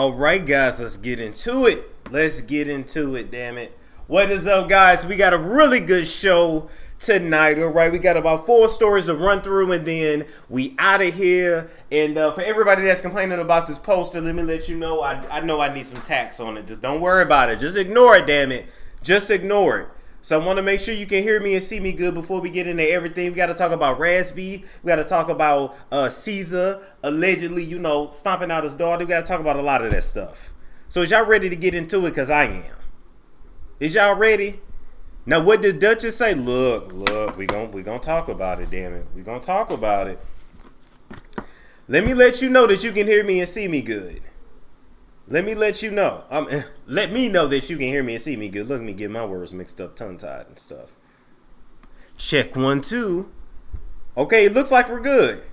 All right, guys, let's get into it. Let's get into it, damn it. What is up, guys? We got a really good show tonight, all right? We got about 4 stories to run through, and then we out of here. And for everybody that's complaining about this poster, let me let you know, I know I need some tax on it. Just don't worry about it. Just ignore it, damn it. Just ignore it. So I want to make sure you can hear me and see me good before we get into everything. We got to talk about Raz-B. We got to talk about Cesar allegedly, stomping out his daughter. We got to talk about a lot of that stuff. So is y'all ready to get into it? Because I am. Is y'all ready? Now, what did Duchess say? Look, we gonna talk about it, damn it. We gonna talk about it. Let me let you know that you can hear me and see me good. Let me let you know. Let me know that you can hear me and see me good. Look at me get my words mixed up, tongue-tied and stuff. Check 1, 2. Okay, it looks like we're good.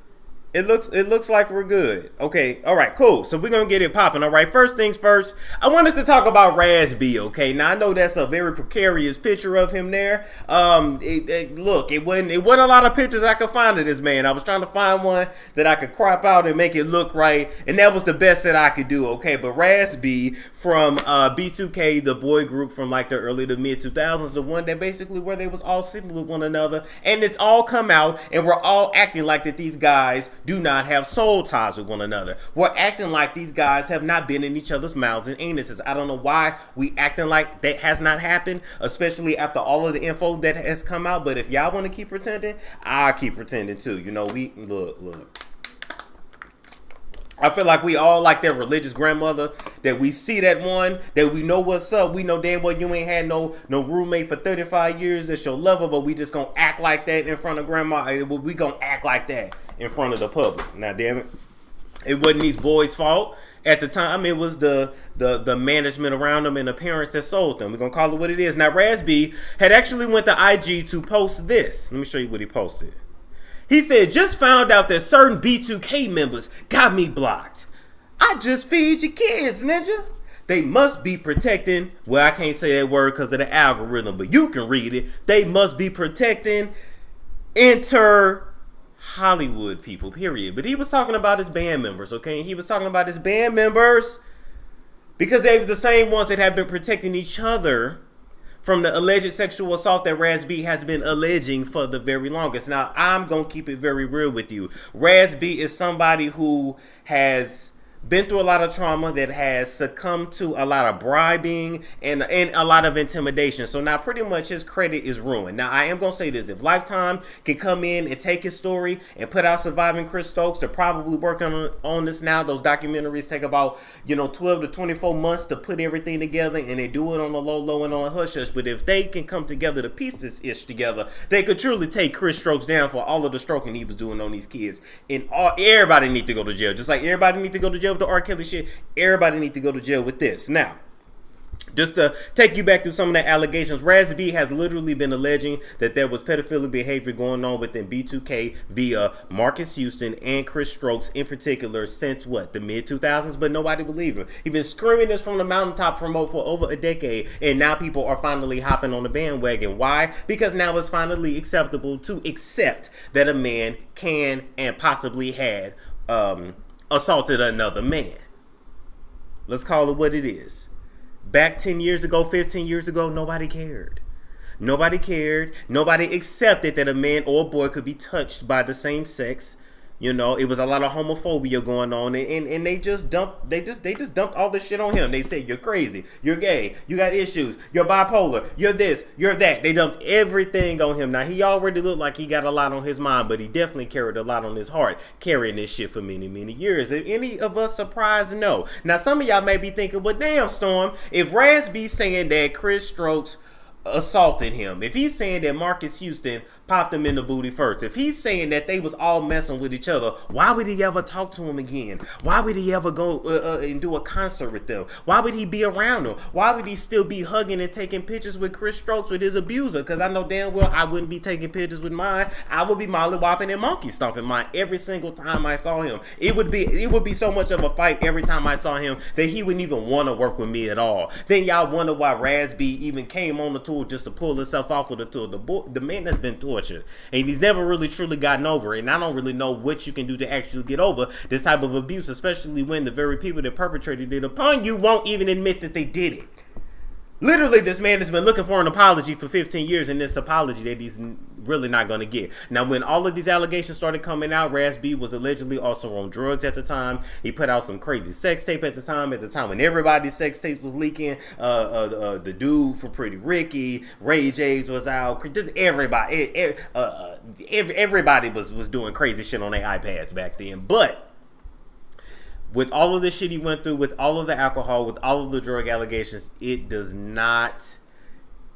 It looks like we're good. Okay, all right, cool. So we're going to get it popping, all right? First things first, I wanted to talk about Raz-B, okay? Now, I know that's a very precarious picture of him there. Look, it wasn't a lot of pictures I could find of this man. I was trying to find one that I could crop out and make it look right, and that was the best that I could do, okay? But Raz-B from B2K, the boy group from like the early to mid 2000s, the one that basically where they was all sleeping with one another, and it's all come out, and we're all acting like that these guys do not have soul ties with one another. We're acting like these guys have not been in each other's mouths and anuses. I don't know why we acting like that has not happened, especially after all of the info that has come out. But if y'all want to keep pretending, I'll keep pretending too. We look. I feel like we all like that religious grandmother that we see that one, that we know what's up. We know damn well you ain't had no roommate for 35 years that's your lover, but we just gonna act like that in front of grandma. We gonna act like that in front of the public. Now, damn it, it wasn't these boys' fault. At the time, it was the management around them and the parents that sold them. We're gonna call it what it is. Now, Raz-B had actually went to IG to post this. Let me show you what he posted. He said, just found out that certain B2K members got me blocked. I just feed your kids, ninja. They must be protecting, well, I can't say that word because of the algorithm, but you can read it. They must be protecting Hollywood people, period. But he was talking about his band members, okay? He was talking about his band members because they were the same ones that have been protecting each other from the alleged sexual assault that Raz-B has been alleging for the very longest. Now, I'm going to keep it very real with you. Raz-B is somebody who has been through a lot of trauma, that has succumbed to a lot of bribing and a lot of intimidation. So now pretty much his credit is ruined. Now, I am going to say this. If Lifetime can come in and take his story and put out Surviving Chris Stokes, they're probably working on this now. Those documentaries take about, 12 to 24 months to put everything together, and they do it on the low and on the hush-hush. But if they can come together to piece this ish together, they could truly take Chris Stokes down for all of the stroking he was doing on these kids. And everybody need to go to jail. Just like everybody need to go to jail with the R. Kelly shit, everybody need to go to jail with this. Now, just to take you back through some of the allegations, Raz-B has literally been alleging that there was pedophilic behavior going on within B2K via Marcus Houston and Chris Stokes in particular since the mid-2000s, but nobody believed him. He's been screaming this from the mountaintop for over a decade, and now people are finally hopping on the bandwagon. Why? Because now it's finally acceptable to accept that a man can and possibly had assaulted another man. Let's call it what it is. Back 10 years ago, 15 years ago, nobody cared. Nobody cared. Nobody accepted that a man or a boy could be touched by the same sex. It was a lot of homophobia going on, and they just dumped all this shit on him. They said, you're crazy, you're gay, you got issues, you're bipolar, you're this, you're that. They dumped everything on him. Now, he already looked like he got a lot on his mind, but he definitely carried a lot on his heart, carrying this shit for many, many years. Are any of us surprised? No. Now, some of y'all may be thinking, well, damn, Storm, if Raz-B saying that Chris Stokes assaulted him, if he's saying that Marcus Houston popped him in the booty first, if he's saying that they was all messing with each other, why would he ever talk to him again? Why would he ever go and do a concert with them? Why would he be around them? Why would he still be hugging and taking pictures with Chris Stokes, with his abuser? Because I know damn well I wouldn't be taking pictures with mine. I would be mollywopping and monkey stomping mine every single time I saw him. It would be so much of a fight every time I saw him that he wouldn't even want to work with me at all. Then y'all wonder why Raz-B even came on the tour just to pull himself off of the tour. The man has been touring torture. And he's never really truly gotten over it. And I don't really know what you can do to actually get over this type of abuse, especially when the very people that perpetrated it upon you won't even admit that they did it. Literally, this man has been looking for an apology for 15 years, and this apology that he's really not going to get. Now, when all of these allegations started coming out, Raz B was allegedly also on drugs at the time. He put out some crazy sex tape at the time when everybody's sex tapes was leaking. The dude for Pretty Ricky, Ray J's was out. Just everybody was doing crazy shit on their iPads back then. But with all of the shit he went through, with all of the alcohol, with all of the drug allegations, it does not.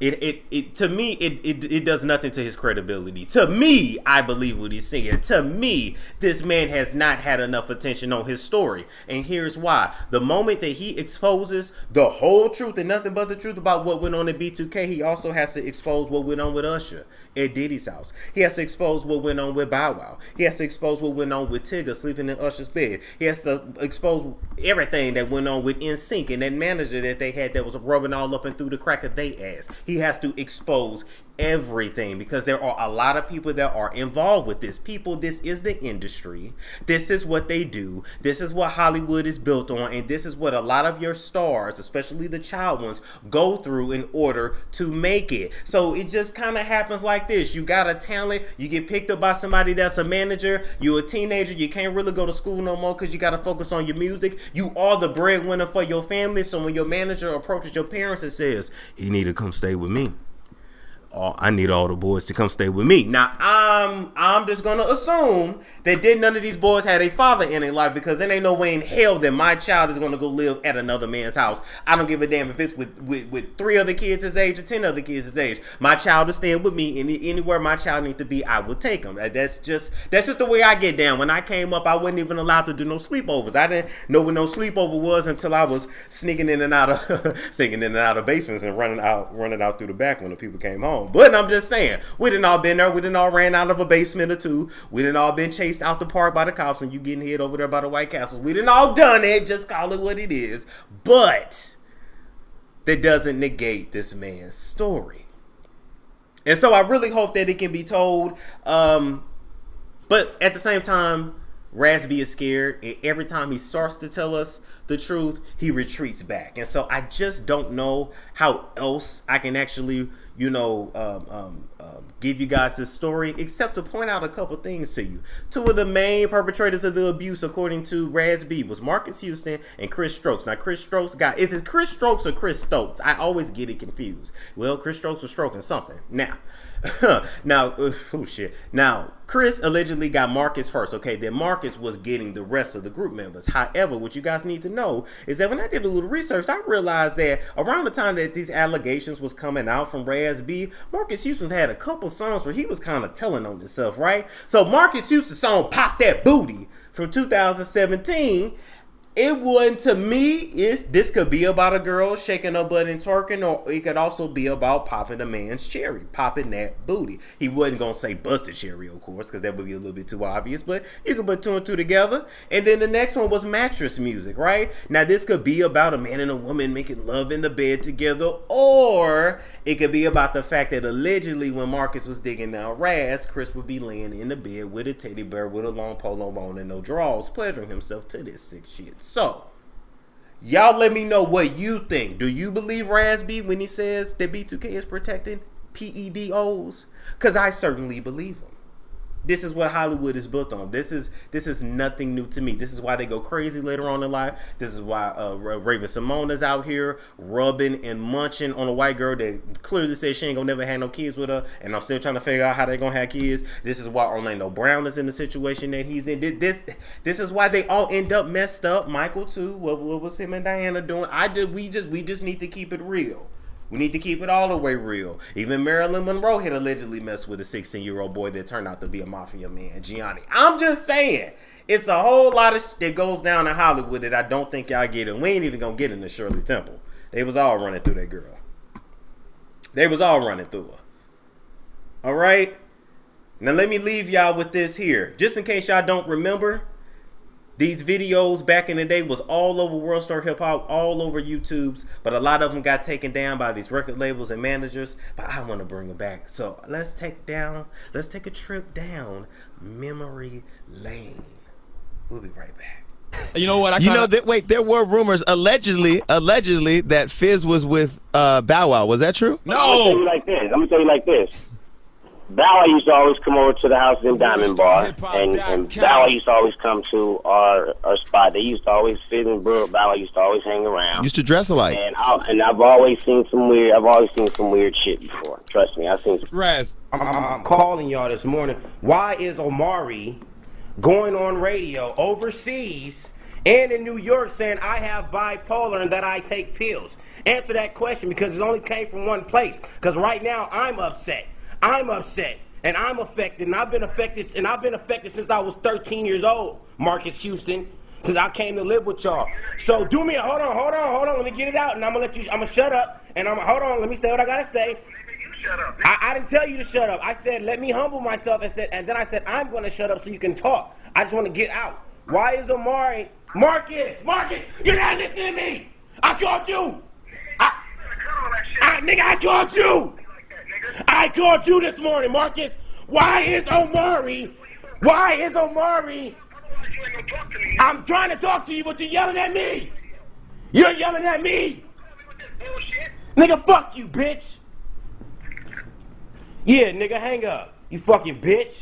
To me, it does nothing to his credibility. To me, I believe what he's saying. To me, this man has not had enough attention on his story. And here's why. The moment that he exposes the whole truth and nothing but the truth about what went on at B2K, he also has to expose what went on with Usher at Diddy's house. He has to expose what went on with Bow Wow. He has to expose what went on with Tigger sleeping in Usher's bed. He has to expose everything that went on with NSYNC and that manager that they had that was rubbing all up and through the crack of their ass. He has to expose everything because there are a lot of people that are involved with this. People, this is the industry. This is what they do. This is what Hollywood is built on. And this is what a lot of your stars, especially the child ones, go through in order to make it. So it just kind of happens like this. You got a talent. You get picked up by somebody that's a manager. You're a teenager. You can't really go to school no more because you got to focus on your music. You are the breadwinner for your family. So when your manager approaches your parents and says, "You need to come stay with me," I need all the boys to come stay with me. Now, I'm just going to assume that none of these boys had a father in their life, because there ain't no way in hell that my child is going to go live at another man's house. I don't give a damn if it's with 3 other kids his age or 10 other kids his age. My child is staying with me, and anywhere my child needs to be, I will take him. That's just the way I get down. When I came up, I wasn't even allowed to do no sleepovers. I didn't know what no sleepover was until I was sneaking in and out of basements and running out through the back when the people came home. But I'm just saying, we done all been there. We done all ran out of a basement or two. We done all been chased out the park by the cops and you getting hit over there by the White Castles. We done all done it. Just call it what it is. But that doesn't negate this man's story. And so I really hope that it can be told. But at the same time, Raz B is scared, and every time he starts to tell us the truth, he retreats back. And so I just don't know how else I can actually, give you guys this story, except to point out a couple things to you. 2 of the main perpetrators of the abuse, according to Raz B, was Marcus Houston and Chris Stokes. Now, Chris Stokes is it Chris Stokes or Chris Stokes? I always get it confused. Well, Chris Stokes was stroking something. Now, Chris allegedly got Marcus first, okay? Then Marcus was getting the rest of the group members. However, what you guys need to know is that when I did a little research, I realized that around the time that these allegations was coming out from Raz B, Marcus Houston had a couple songs where he was kind of telling on himself, right? So Marcus Houston's song "Pop That Booty" from 2017. It wouldn't, to me, this could be about a girl shaking her butt and twerking, or it could also be about popping a man's cherry, popping that booty. He wasn't going to say busted cherry, of course, because that would be a little bit too obvious, but you can put 2 and 2 together. And then the next one was mattress music, right? Now, this could be about a man and a woman making love in the bed together, or it could be about the fact that allegedly when Marcus was digging down Raz, Chris would be laying in the bed with a teddy bear with a long polo on and no drawers, pleasuring himself to this sick shit. So, y'all let me know what you think. Do you believe Raz B when he says that B2K is protecting PEDOs? Because I certainly believe him. This is what Hollywood is built on. This is nothing new to me. This is why they go crazy later on in life. This is why Raven Simone is out here rubbing and munching on a white girl that clearly says she ain't gonna never have no kids with her, and I'm still trying to figure out how they gonna have kids. This is why Orlando Brown is in the situation that he's in. This is why they all end up messed up. Michael too. What was him and Diana doing? We just need to keep it real. We need to keep it all the way real. Even Marilyn Monroe had allegedly messed with a 16-year-old boy that turned out to be a mafia man, Gianni. I'm just saying, it's a whole lot of shit that goes down in Hollywood that I don't think y'all get. And we ain't even gonna get into Shirley Temple. They was all running through that girl. They was all running through her. All right? Now let me leave y'all with this here. Just in case y'all don't remember, These videos back in the day was all over World Star Hip Hop, all over YouTube's, but a lot of them got taken down by these record labels and managers. But I want to bring them back. So let's take a trip down memory lane. We'll be right back. You know what? Wait, there were rumors allegedly that Fizz was with Bow Wow. Was that true? No. I'm gonna tell you like this. Bow Wow used to always come over to the house in Diamond Bar, and Bow Wow used to always come to our spot. They used to always fit in Brooke. Bow Wow used to always hang around. Used to dress alike. And I've always seen some weird shit before. Trust me, I've seen some. Raz. I'm calling y'all this morning. Why is Omari going on radio overseas and in New York saying I have bipolar and that I take pills? Answer that question, because it only came from one place. Because right now I'm upset, and I'm affected, and I've been affected since I was 13 years old, Marcus Houston, since I came to live with y'all. So do me a hold on, let me get it out, and I'm gonna shut up, and hold on, let me say what I gotta say. I didn't tell you to shut up. I said let me humble myself, and then I said I'm gonna shut up so you can talk. I just want to get out. Why is Omari Marcus, you're not listening to me. I called you. I called you. I called you this morning, Marcus. Why is Omari? I'm trying to talk to you, but you're yelling at me. You're yelling at me. Nigga, fuck you, bitch. Yeah, nigga, hang up. You fucking bitch.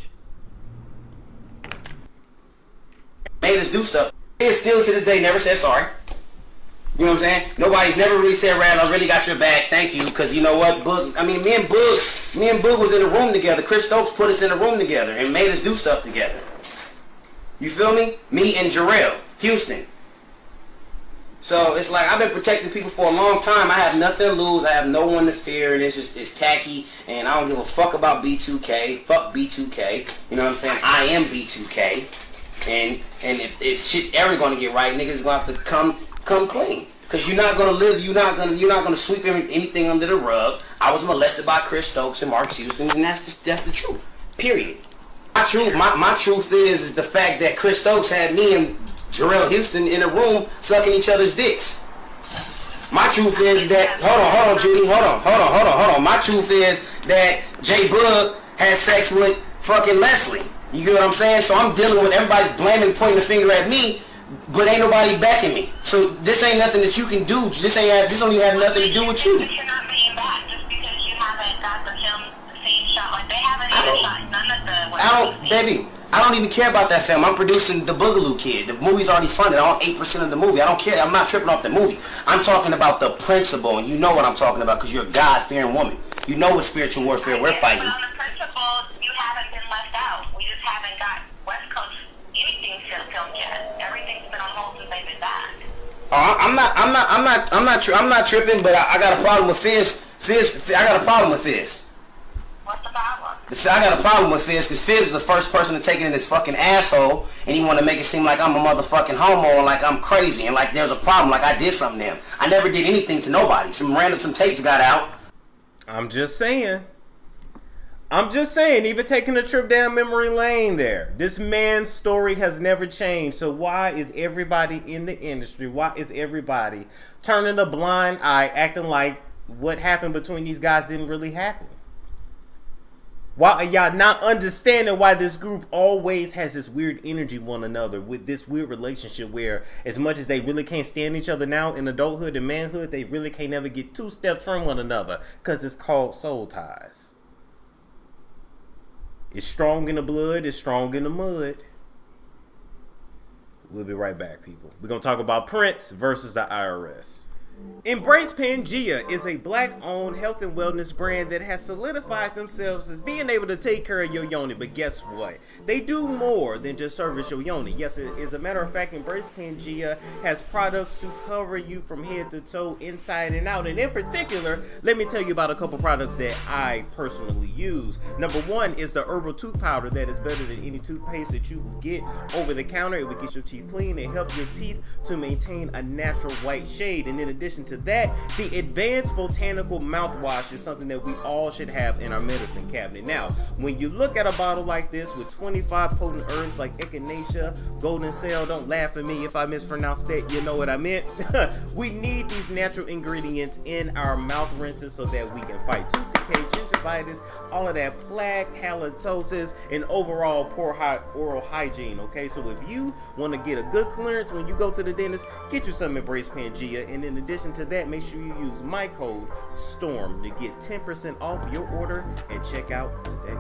Made us do stuff. They still to this day never said sorry. You know what I'm saying? Nobody's never really said, Rad, I really got your back, thank you, because you know what, me and Boog was in a room together. Chris Stokes put us in a room together and made us do stuff together. You feel me? Me and Jarrell Houston. So it's like I've been protecting people for a long time. I have nothing to lose. I have no one to fear, and it's tacky, and I don't give a fuck about B2K. Fuck B2K. You know what I'm saying? I am B2K. And if shit ever gonna get right, niggas gonna have to come clean. Cause you're not gonna sweep anything under the rug. I was molested by Chris Stokes and Mark Houston, and that's the truth. Period. My truth is the fact that Chris Stokes had me and Jarrell Houston in a room sucking each other's dicks. My truth is that hold on, Judy, hold on. My truth is that J Bug had sex with fucking Leslie. You get what I'm saying? So I'm dealing with everybody's blaming, pointing the finger at me, but ain't nobody backing me. So this ain't nothing that you can do. This don't even have nothing to do with you. But you're not being back just because you haven't got the film scene shot. Like they haven't even shot none of the. Baby. I don't even care about that film. I'm producing The Boogaloo Kid. The movie's already funded. I own 8% of the movie. I don't care. I'm not tripping off the movie. I'm talking about the principle, and you know what I'm talking about because you're a God-fearing woman. You know what spiritual warfare we're fighting. But on the principle, you haven't been left out. We just haven't got West Coast anything filmed yet. Everything's been on hold since they've been back. Oh, I'm not tripping, but I got a problem with Fizz. I got a problem with Fizz. What's the problem? I got a problem with Fizz because Fizz is the first person to take it in his fucking asshole, and he want to make it seem like I'm a motherfucking homo and like I'm crazy and like there's a problem, like I did something to him. I never did anything to nobody. Some tapes got out. I'm just saying, even taking a trip down memory lane there. This man's story has never changed. So why is everybody in the industry, why is everybody turning a blind eye, acting like what happened between these guys didn't really happen? Why are y'all not understanding why this group always has this weird energy one another, with this weird relationship where as much as they really can't stand each other now in adulthood and manhood, they really can't never get 2 steps from one another because it's called soul ties. It's strong in the blood, it's strong in the mud. We'll be right back, people. We're going to talk about Prince versus the IRS. Embrace Pangea is a black-owned health and wellness brand that has solidified themselves as being able to take care of your yoni. But guess what? They do more than just service your yoni. Yes, as a matter of fact, Embrace Pangea has products to cover you from head to toe, inside and out. And in particular, let me tell you about a couple products that I personally use. Number one is the herbal tooth powder that is better than any toothpaste that you will get over the counter. It will get your teeth clean and help your teeth to maintain a natural white shade. And in addition addition to that, the advanced botanical mouthwash is something that we all should have in our medicine cabinet. Now, when you look at a bottle like this with 25 potent herbs like echinacea, golden cell, don't laugh at me if I mispronounce that, you know what I meant. We need these natural ingredients in our mouth rinses so that we can fight tooth decay, gingivitis, all of that plaque, halitosis, and overall poor oral hygiene, okay? So if you want to get a good clearance when you go to the dentist, get you some Embrace Pangea, and in addition to that, make sure you use my code STORM to get 10% off your order and check out today.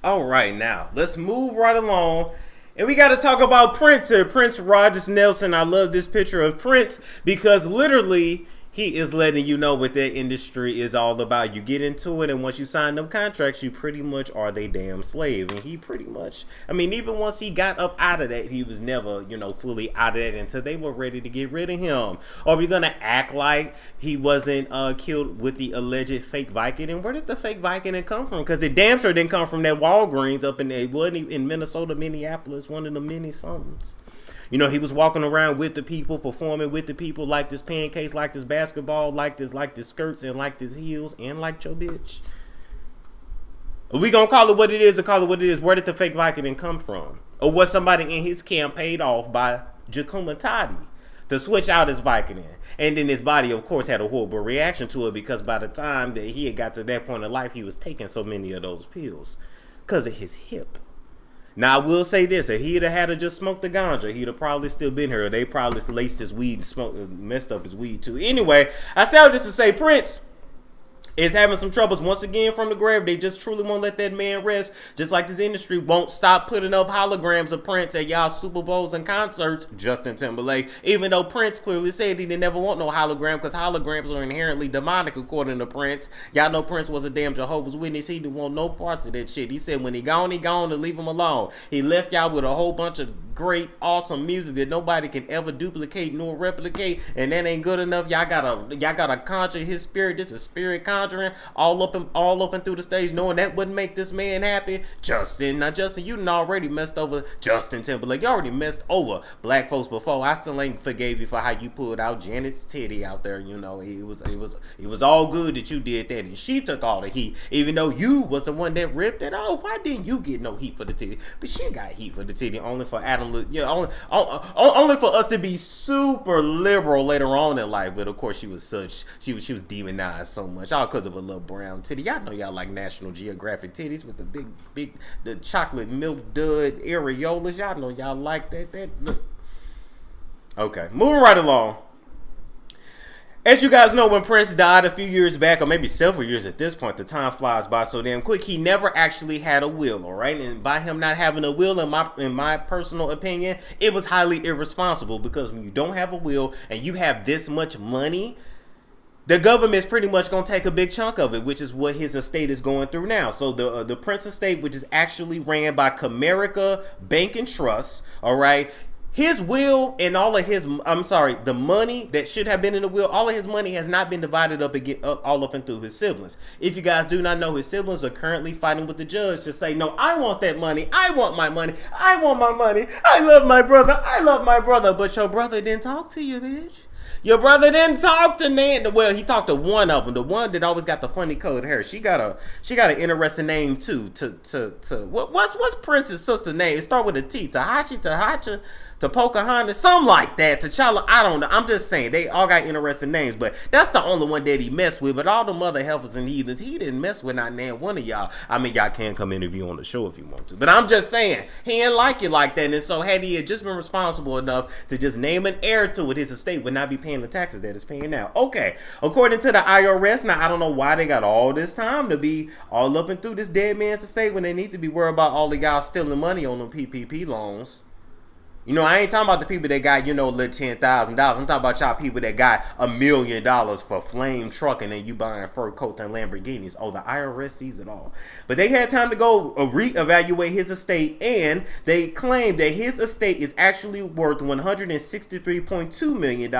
All right, now let's move right along. And we got to talk about Prince here, Prince Rogers Nelson. I love this picture of Prince because literally he is letting you know what that industry is all about. You get into it, and once you sign them contracts, you pretty much are they damn slave. And he pretty much, I mean, even once he got up out of that, he was never, you know, fully out of that until they were ready to get rid of him. Or we're going to act like he wasn't killed with the alleged fake Vicodin. Where did the fake Vicodin come from? Because it damn sure didn't come from that Walgreens up in, it wasn't in Minnesota, Minneapolis, one of the many somethings. You know, he was walking around with the people, performing with the people, like this pancakes, like this basketball, like this skirts, and like this heels, and like your bitch. Are we gonna call it what it is or call it what it is? Where did the fake Vicodin come from? Or was somebody in his camp paid off by Jacuma Tati to switch out his Vicodin? And then his body, of course, had a horrible reaction to it because by the time that he had got to that point in life, he was taking so many of those pills because of his hip. Now, I will say this, if he'd have had to just smoke the ganja, he'd have probably still been here. They probably laced his weed and messed up his weed too. Anyway, I say all this to say Prince is having some troubles once again from the grave. They just truly won't let that man rest. Just like this industry won't stop putting up holograms of Prince at y'all Super Bowls and concerts, Justin Timberlake. Even though Prince clearly said he didn't ever want no hologram because holograms are inherently demonic according to Prince. Y'all know Prince was a damn Jehovah's Witness. He didn't want no parts of that shit. He said when he gone to leave him alone. He left y'all with a whole bunch of great, awesome music that nobody can ever duplicate nor replicate, and that ain't good enough. Y'all gotta conjure his spirit. This is spirit conjuring all up and through the stage, knowing that wouldn't make this man happy. Justin, you done already messed over Justin Timberlake. You already messed over black folks before. I still ain't forgave you for how you pulled out Janet's titty out there. You know, it was all good that you did that, and she took all the heat, even though you was the one that ripped it off. Why didn't you get no heat for the titty? But she got heat for the titty only for Adam. Only for us to be super liberal later on in life. But of course, she was demonized so much, all because of a little brown titty. Y'all know y'all like National Geographic titties with the the chocolate milk dud areolas. Y'all know y'all like that. Look. Okay, moving right along. As you guys know, when Prince died a few years back, or maybe several years at this point, the time flies by so damn quick, he never actually had a will, all right? And by him not having a will, in my personal opinion, it was highly irresponsible, because when you don't have a will and you have this much money, the government's pretty much going to take a big chunk of it, which is what his estate is going through now. So the Prince estate, which is actually ran by Comerica Bank and Trust, all right? His will and all of his, the money that should have been in the will, all of his money has not been divided up again, all up and through his siblings. If you guys do not know, his siblings are currently fighting with the judge to say, no, I want that money. I want my money. I want my money. I love my brother. I love my brother. But your brother didn't talk to you, bitch. Your brother didn't talk to Nan. Well, he talked to one of them, the one that always got the funny colored hair. She got an interesting name too. What's Prince's sister's name? It start with a T. Tahacha, to Pocahontas, something like that. T'Challa, I don't know. I'm just saying they all got interesting names, but that's the only one that he messed with. But all the mother heifers and heathens, he didn't mess with not Nan one of y'all. I mean, y'all can come interview on the show if you want to, but I'm just saying he ain't like you like that. And so had he had just been responsible enough to just name an heir to it, his estate would not be paying the taxes that it's paying now. Okay, according to the IRS, now I don't know why they got all this time to be all up and through this dead man's estate when they need to be worried about all of y'all stealing money on them PPP loans. You know, I ain't talking about the people that got, little $10,000. I'm talking about y'all people that got $1 million for flame trucking and you buying fur coats and Lamborghinis. Oh, the IRS sees it all. But they had time to go reevaluate his estate, and they claimed that his estate is actually worth $163.2 million,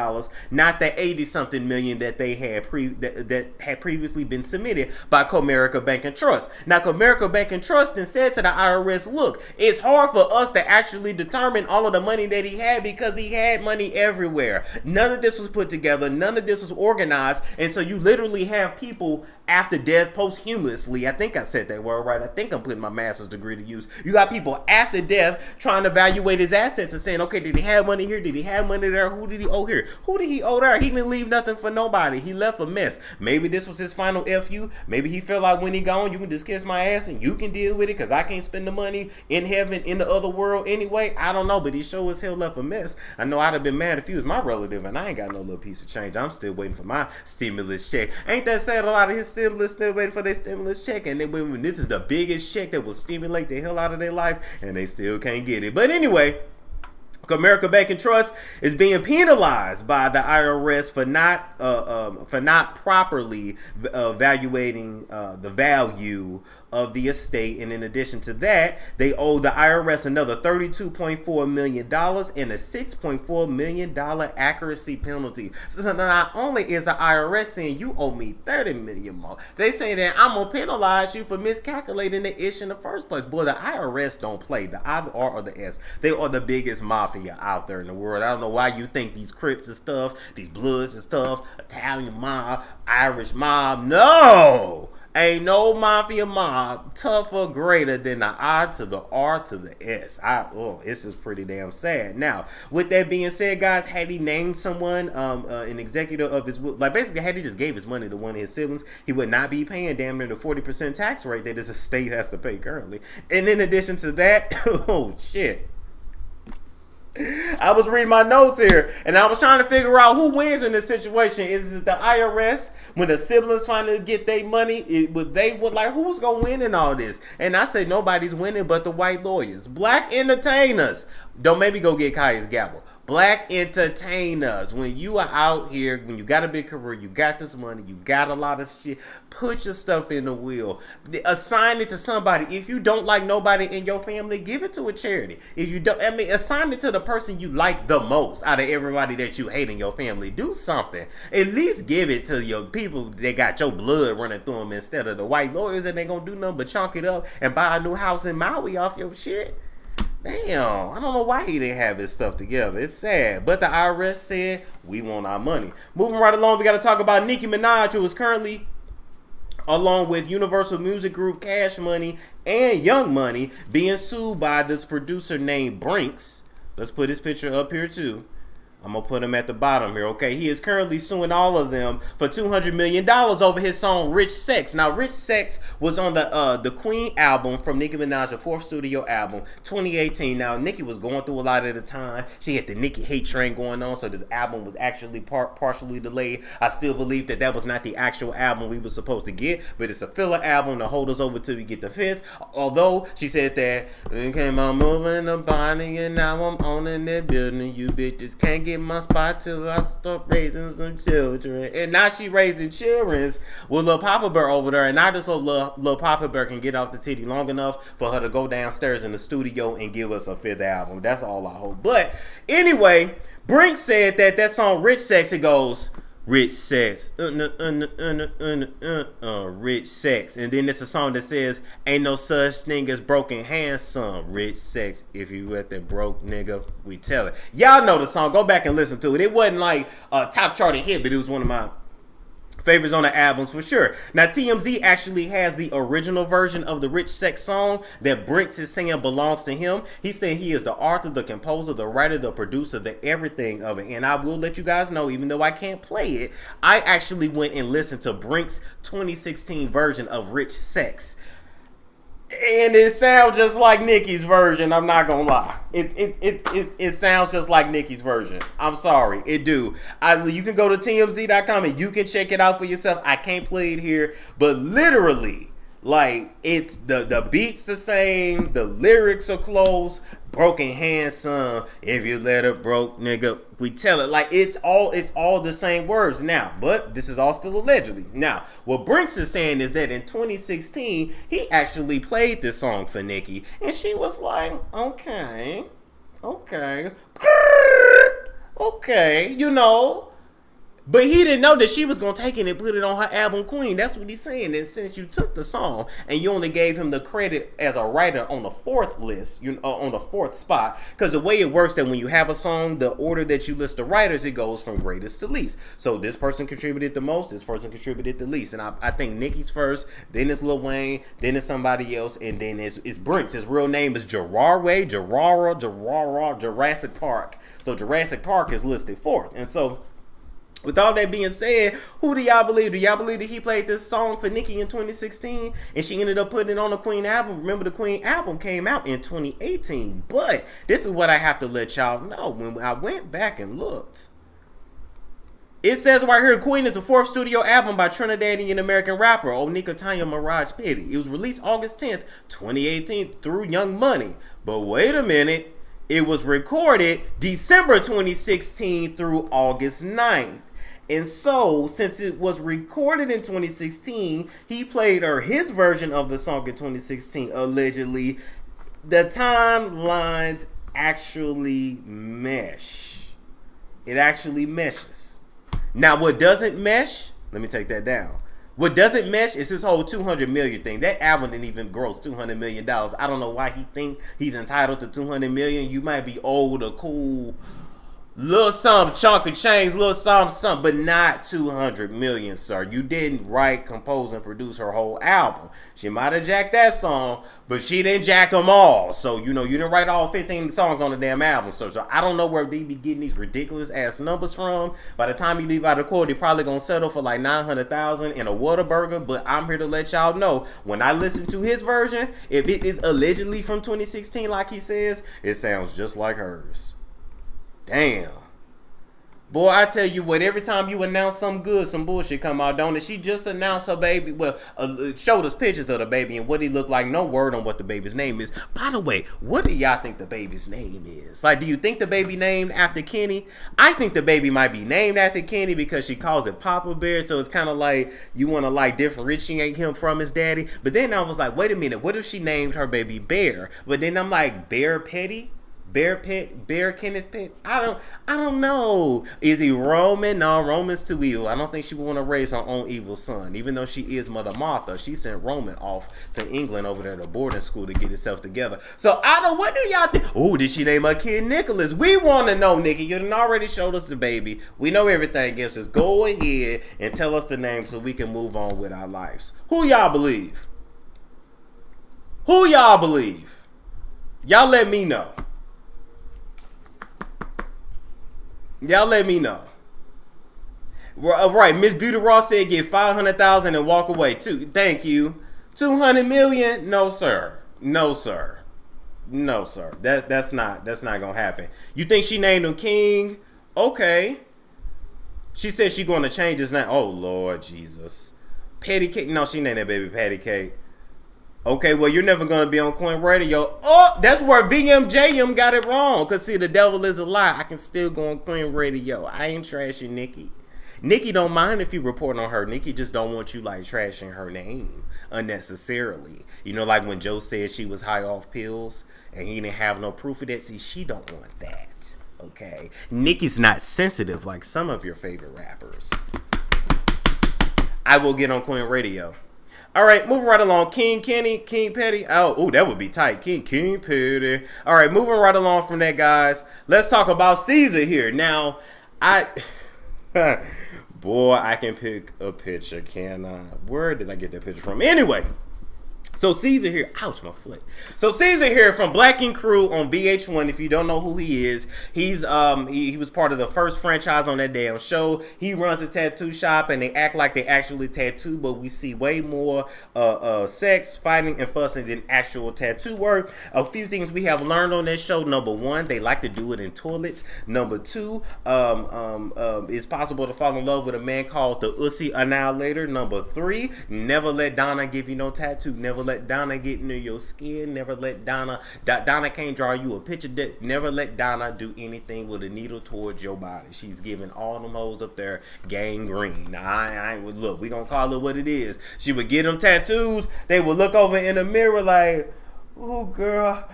not the 80-something million that they had that had previously been submitted by Comerica Bank and Trust. Now, Comerica Bank and Trust then said to the IRS, look, it's hard for us to actually determine all of the of money that he had because he had money everywhere. None of this was put together. None of this was organized. And so you literally have people after death posthumously. I think I said that word right. I think I'm putting my master's degree to use. You got people after death trying to evaluate his assets and saying, okay, did he have money here? Did he have money there? Who did he owe here? Who did he owe there? He didn't leave nothing for nobody. He left a mess. Maybe this was his final FU. Maybe he felt like when he gone, you can just kiss my ass and you can deal with it because I can't spend the money in heaven, in the other world anyway. I don't know, but he sure as hell left a mess. I know I'd have been mad if he was my relative and I ain't got no little piece of change. I'm still waiting for my stimulus check. Ain't that sad? A lot of his stimulus still waiting for their stimulus check, and then when this is the biggest check that will stimulate the hell out of their life, and they still can't get it. But anyway, America Bank and Trust is being penalized by the IRS for not properly evaluating the value of the estate, and in addition to that, they owe the IRS another $32.4 million and a $6.4 million accuracy penalty. So not only is the IRS saying you owe me $30 million more, they say that I'm gonna penalize you for miscalculating the issue in the first place. Boy, the IRS don't play. The I, the R, or the S. They are the biggest mafia out there in the world. I don't know why you think these Crips and stuff, these Bloods and stuff, Italian mob, Irish mob. No! Ain't no mafia mob tougher, greater than the I to the R to the S. It's just pretty damn sad. Now, with that being said, guys, had he named someone, an executive of his, like basically had he just gave his money to one of his siblings, he would not be paying damn near the 40% tax rate that his estate has to pay currently. And in addition to that, oh shit. I was reading my notes here, and I was trying to figure out who wins in this situation. Is it the IRS when the siblings finally get their money? Who's gonna win in all this? And I say nobody's winning but the white lawyers, black entertainers. Don't make me go get Kaya's gavel. Black entertainers, when you are out here, when you got a big career, you got this money, you got a lot of shit, put your stuff in the will. Assign it to somebody. If you don't like nobody in your family, give it to a charity. If you don't, assign it to the person you like the most out of everybody that you hate in your family. Do something. At least give it to your people that got your blood running through them instead of the white lawyers that ain't gonna do nothing but chunk it up and buy a new house in Maui off your shit. Damn, I don't know why he didn't have his stuff together. It's sad. But the IRS said, we want our money. Moving right along, we got to talk about Nicki Minaj, who is currently, along with Universal Music Group, Cash Money, and Young Money, being sued by this producer named Brinks. Let's put his picture up here too. I'm going to put him at the bottom here, okay? He is currently suing all of them for $200 million over his song Rich Sex. Now, Rich Sex was on the Queen album from Nicki Minaj, the fourth studio album, 2018. Now, Nicki was going through a lot at the time. She had the Nicki hate train going on, so this album was actually partially delayed. I still believe that that was not the actual album we were supposed to get, but it's a filler album to hold us over till we get the fifth. Although, she said that, we came on moving the body, and now I'm owning that building. You bitches can't get my spot till I start raising some children. And now she raising children with Lil Papa Bear over there, and not just so Lil Papa Bear can get off the titty long enough for her to go downstairs in the studio and give us a fifth album. That's all I hope. But anyway, Brink said that song Rich Sex, it goes Rich Sex, Rich Sex, and then it's a song that says ain't no such thing as broken hands, son. Rich Sex, if you at that broke nigga, we tell it. Y'all know the song, go back and listen to it. It wasn't like a top charting hit, but it was one of my favorites on the albums for sure. Now TMZ actually has the original version of the Rich Sex song that Brinks is saying belongs to him. He said he is the author, the composer, the writer, the producer, the everything of it. And I will let you guys know, even though I can't play it, I actually went and listened to Brinks' 2016 version of Rich Sex. And it sounds just like Nicki's version. I'm not gonna lie. It sounds just like Nicki's version. I'm sorry, it do. You can go to TMZ.com and you can check it out for yourself. I can't play it here, but literally, like, it's the beats the same, the lyrics are close. Broken hands, son. If you let a broke nigga, we tell it. Like, it's all the same words now, but this is all still allegedly. Now, what Brinks is saying is that in 2016, he actually played this song for Nicki, and she was like, okay, you know. But he didn't know that she was going to take it and put it on her album Queen. That's what he's saying. And since you took the song and you only gave him the credit as a writer on the fourth list, on the fourth spot, because the way it works that when you have a song, the order that you list the writers, it goes from greatest to least. So this person contributed the most, this person contributed the least. And I think Nicki's first, then it's Lil Wayne, then it's somebody else, and then it's Brent's. His real name is Jurara Jurassic Park. So Jurassic Park is listed fourth. And so with all that being said, who do y'all believe? Do y'all believe that he played this song for Nicki in 2016 and she ended up putting it on the Queen album? Remember, the Queen album came out in 2018. But this is what I have to let y'all know. When I went back and looked, it says right here, Queen is the fourth studio album by Trinidadian American rapper Onika Tanya Mirage Petty. It was released August 10th, 2018 through Young Money. But wait a minute, it was recorded December 2016 through August 9th. And so, since it was recorded in 2016, he played his version of the song in 2016, allegedly. The timelines actually mesh. It actually meshes. Now, what doesn't mesh, let me take that down. What doesn't mesh is this whole 200 million thing. That album didn't even gross $200 million. I don't know why he think he's entitled to 200 million. You might be old or cool, little something, chunk of change, little something, but not 200 million, sir. You didn't write, compose, and produce her whole album. She might have jacked that song, but she didn't jack them all. So, you didn't write all 15 songs on the damn album. So I don't know where they be getting these ridiculous ass numbers from. By the time he leave out of court, he probably gonna settle for like 900,000 in a Whataburger. But I'm here to let y'all know, when I listen to his version, if it is allegedly from 2016, like he says, it sounds just like hers. Damn. Boy, I tell you what, every time you announce something good, some bullshit come out, don't it? She just announced her baby, showed us pictures of the baby and what he looked like. No word on what the baby's name is. By the way, what do y'all think the baby's name is? Like, do you think the baby named after Kenny? I think the baby might be named after Kenny because she calls it Papa Bear, so it's kind of like you want to like differentiate him from his daddy. But then I was like, wait a minute, what if she named her baby Bear? But then I'm like, Bear Petty? Bear Kenneth Pitt? I don't know. Is he Roman? No, Roman's too evil. I don't think she would want to raise her own evil son. Even though she is Mother Martha, she sent Roman off to England over there to boarding school to get itself together. So what do y'all think? Oh, did she name her kid Nicholas? We want to know, Nikki. You done already showed us the baby. We know everything. Just go ahead and tell us the name so we can move on with our lives. Who y'all believe? Who y'all believe? Y'all let me know. Y'all let me know. Right, Miss Beauty Ross said get 500,000 and walk away too. Thank you. 200 million? No, sir. No, sir. No, sir. That's not gonna happen. You think she named him King? Okay. She said she gonna change his name. Oh Lord Jesus. Patty Cake? No, she named that baby Patty Cake. Okay, well, you're never going to be on Coin Radio. Oh, that's where VMJM got it wrong. Because, see, the devil is a lie. I can still go on Coin Radio. I ain't trashing Nicki. Nicki don't mind if you report on her. Nicki just don't want you, like, trashing her name unnecessarily. You know, like when Joe said she was high off pills and he didn't have no proof of that. See, she don't want that. Okay? Nicki's not sensitive like some of your favorite rappers. I will get on Coin Radio. All right, moving right along. King Kenny, King Petty. Oh, that would be tight. King Petty. All right, moving right along from that, guys. Let's talk about Cesar here. Now, boy, I can pick a picture, can I? Where did I get that picture from? Anyway. So Cesar here, ouch, my foot. So Cesar here from Black and Crew on VH1. If you don't know who he is, he's he was part of the first franchise on that damn show. He runs a tattoo shop and they act like they actually tattoo, but we see way more sex, fighting, and fussing than actual tattoo work. A few things we have learned on that show. Number one, they like to do it in toilets. Number two, it's possible to fall in love with a man called the Ussy Annihilator. Number three, never let Donna give you no tattoo. Never let Donna get into your skin. Never let Donna can't draw you a picture. Never let Donna do anything with a needle towards your body. She's giving all them hoes up there gangrene. Now, I ain't look, we gonna call it what it is. She would get them tattoos. They would look over in the mirror like, ooh, girl,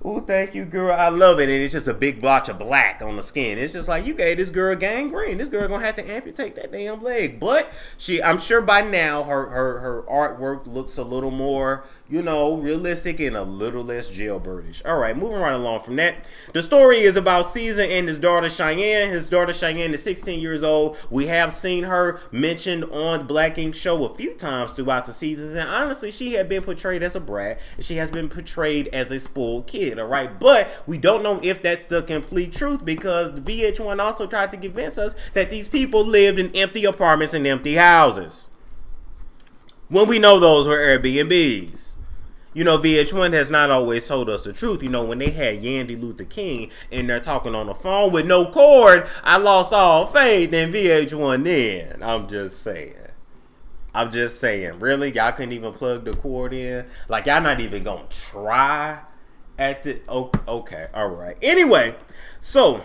Oh, thank you, girl. I love it. And it's just a big blotch of black on the skin. It's just like, you gave this girl gangrene. This girl gonna have to amputate that damn leg. But I'm sure by now her artwork looks a little more, realistic and a little less jailbirdish. All right, moving right along from that. The story is about Cesar and his daughter Cheyenne. His daughter Cheyenne is 16 years old. We have seen her mentioned on Black Ink Show a few times throughout the seasons. And honestly, she had been portrayed as a brat. And she has been portrayed as a spoiled kid, all right? But we don't know if that's the complete truth, because VH1 also tried to convince us that these people lived in empty apartments and empty houses, when we know those were Airbnbs. VH1 has not always told us the truth. When they had Yandy Luther King and they're talking on the phone with no cord, I lost all faith in VH1 then. I'm just saying. Really? Y'all couldn't even plug the cord in? Like, y'all not even gonna try at the... Okay, all right. Anyway, so,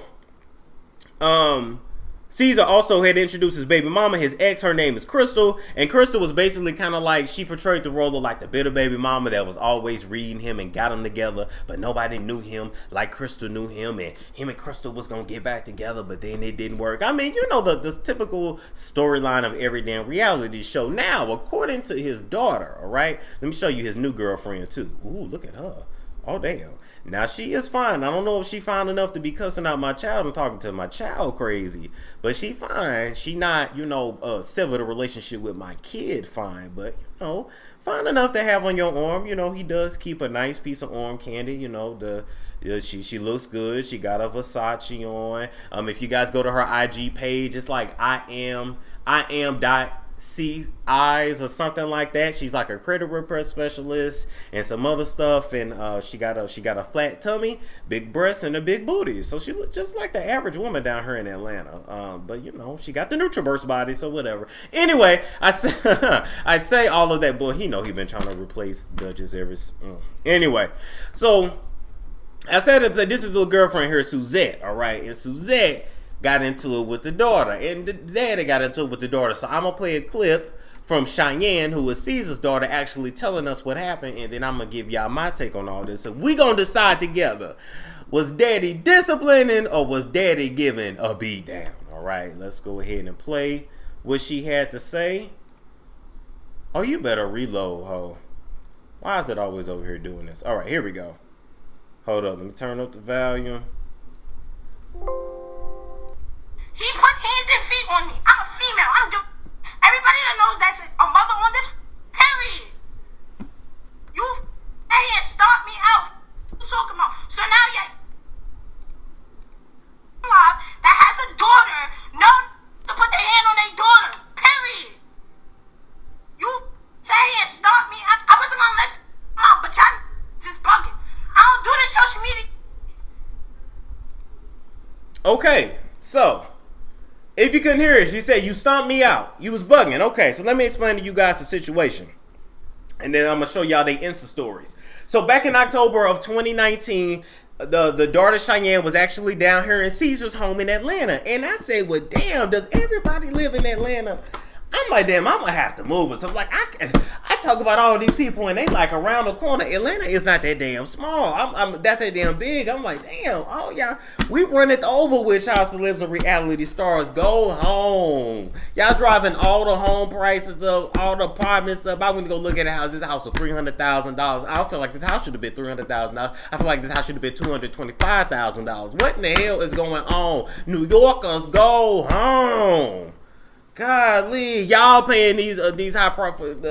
Cesar also had introduced his baby mama, his ex. Her name is Crystal, and Crystal was basically kind of like, she portrayed the role of like the bitter baby mama that was always reading him and got him together, but nobody knew him like Crystal knew him, and him and Crystal was gonna get back together, but then it didn't work. I mean, the typical storyline of every damn reality show. Now, according to his daughter, all right, let me show you his new girlfriend too. Ooh, look at her. Oh, damn. Now, she is fine. I don't know if she fine enough to be cussing out my child and talking to my child crazy, but she fine. She not, sever the relationship with my kid fine, but, fine enough to have on your arm. He does keep a nice piece of arm candy. She looks good. She got a Versace on. If you guys go to her IG page, it's like I am eyes or something like that. She's like a credit repair specialist and some other stuff, and she got a flat tummy, big breasts, and a big booty. So she looked just like the average woman down here in Atlanta. But she got the NUTRABURST body, so whatever. Anyway, I'd say all of that. Boy, he been trying to replace Duchess ever. Anyway, so I said that this is a girlfriend here, Suzette. All right, and Suzette got into it with the daughter, and the daddy got into it with the daughter. So I'm gonna play a clip from Cheyenne, who is Cesar's daughter, actually telling us what happened, and then I'm gonna give y'all my take on all this. So we gonna decide together: was daddy disciplining or was daddy giving a beat down? All right, let's go ahead and play what she had to say. Oh, you better reload, ho. Why is it always over here doing this? All right, here we go. Hold up, let me turn up the volume. He put hands and feet on me. I'm a female. Everybody that knows that's a mother on this, period. You here start me out. What you talking about? So now you that has a daughter, known to put their hand on their daughter, period. You say here start me out. I wasn't gonna let them out, but y'all just bugging. I don't do this social media. Okay, so if you couldn't hear it, she said, you stomped me out. You was bugging. Okay, so let me explain to you guys the situation. And then I'm going to show y'all the Insta stories. So back in October of 2019, the daughter Cheyenne was actually down here in Cesar's home in Atlanta. And I said, well, damn, does everybody live in Atlanta? I'm like, damn, I'm going to have to move it. So I'm like, I talk about all these people and they like around the corner. Atlanta is not that damn small. I'm that damn big. I'm like, damn, oh y'all, we run it over with y'all celebs and reality stars. Go home. Y'all driving all the home prices up, all the apartments up. I went to go look at a house. This house was $300,000. I don't feel like this house should have been $300,000. I feel like this house should have been $225,000. What in the hell is going on? New Yorkers, go home. Golly, y'all paying these high profit,